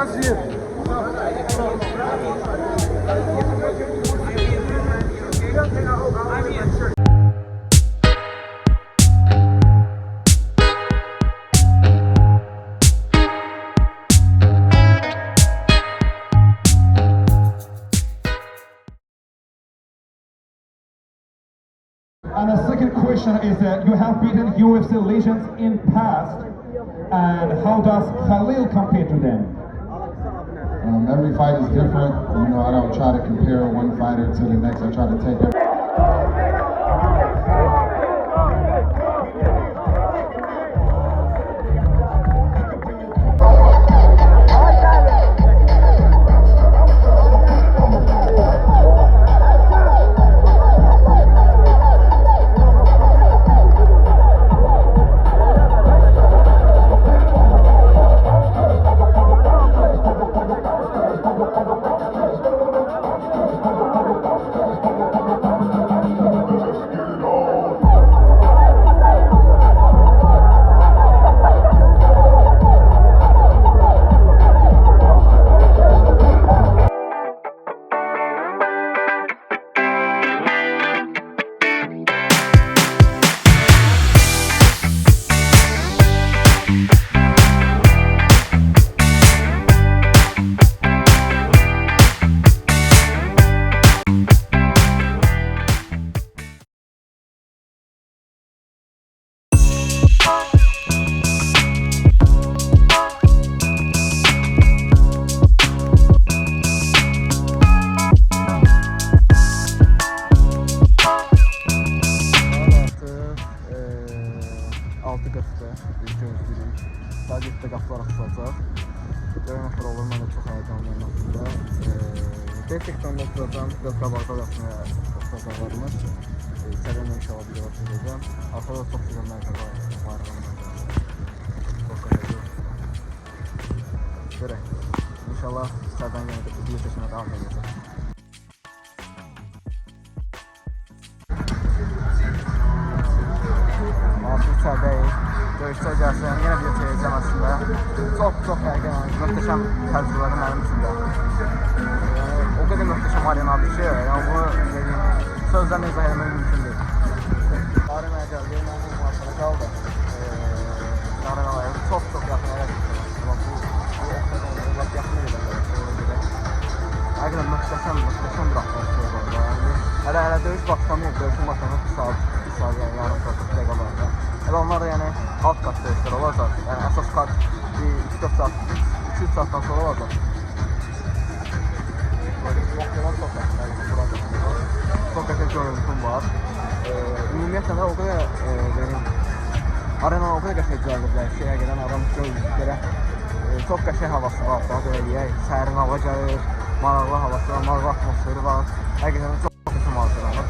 And the second question is that you have beaten UFC legends in past, and how does Khalil compare to them? Every fight is different. You know, I don't try to compare one fighter to the next. I try to take every Sadece qapılar açılacaq. Görən nəfər olur, mən də çox həyəcanlıyım aslında. Gerçəkdən də oturacam, biraz qabaqda yapmaya oturacaqlarımız. İçərdən də inşallah bir yavaş edəcəm. Arkada çox güzel mənzərə var. Çok qəşəngdir. Görək. İnşallah içərdən yenə də bir seçimə davam edəcək. Artıq içərdəyik. Döyüşdə gəlsən, yenə bir çəkəcəm aslında. Çox fərqli, möhtəşəm təcrübədir mənim üçün də. O qədər möhtəşəm arenadır ki, bunu sözlərlə izah etmək mümkün deyil. Arenaya gəldi, mənim maşına qaldı. Arenaya çox yaxın əyək. Bu yaxın edirlər. Həqiqətən möhtəşəm bir atmosfer var. Hələ döyüş başlamayıb, döyüşün başlamaq 1 saat, yarım saat, 2 dəqiqə var. Hələ onlar da yəni alt kat döyüşlər olacaq. Yəni əsas kat 2-4 saat, 2-3 saatdan sonra olacaq. Çok qəşəng görüntüm var. Ümumiyyətlə də o qədər arenanın o qədər qəşəng düzəldiblər ki, həqiqətən adam görür. Çox qəşəng havası var, daha belə deyək. Sərin hava gəlir, maraqlı havası var, maraqlı atmosferi var. Həqiqətən çox qəşəng hazırlanır.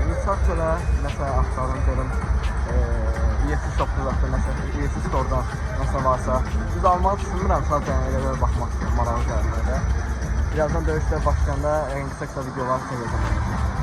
Misal şöyle, mesela axtarım görüm. UFC shop'da nəsə, UFC store'dan nəsə varsa. Siz almağı düşünmürəm, sadəcə elə belə baxmaq istəyirəm, maraqlı gəlməkdə. Birazdan döyüşlər başlayanda qısa videolar çəkəcəm.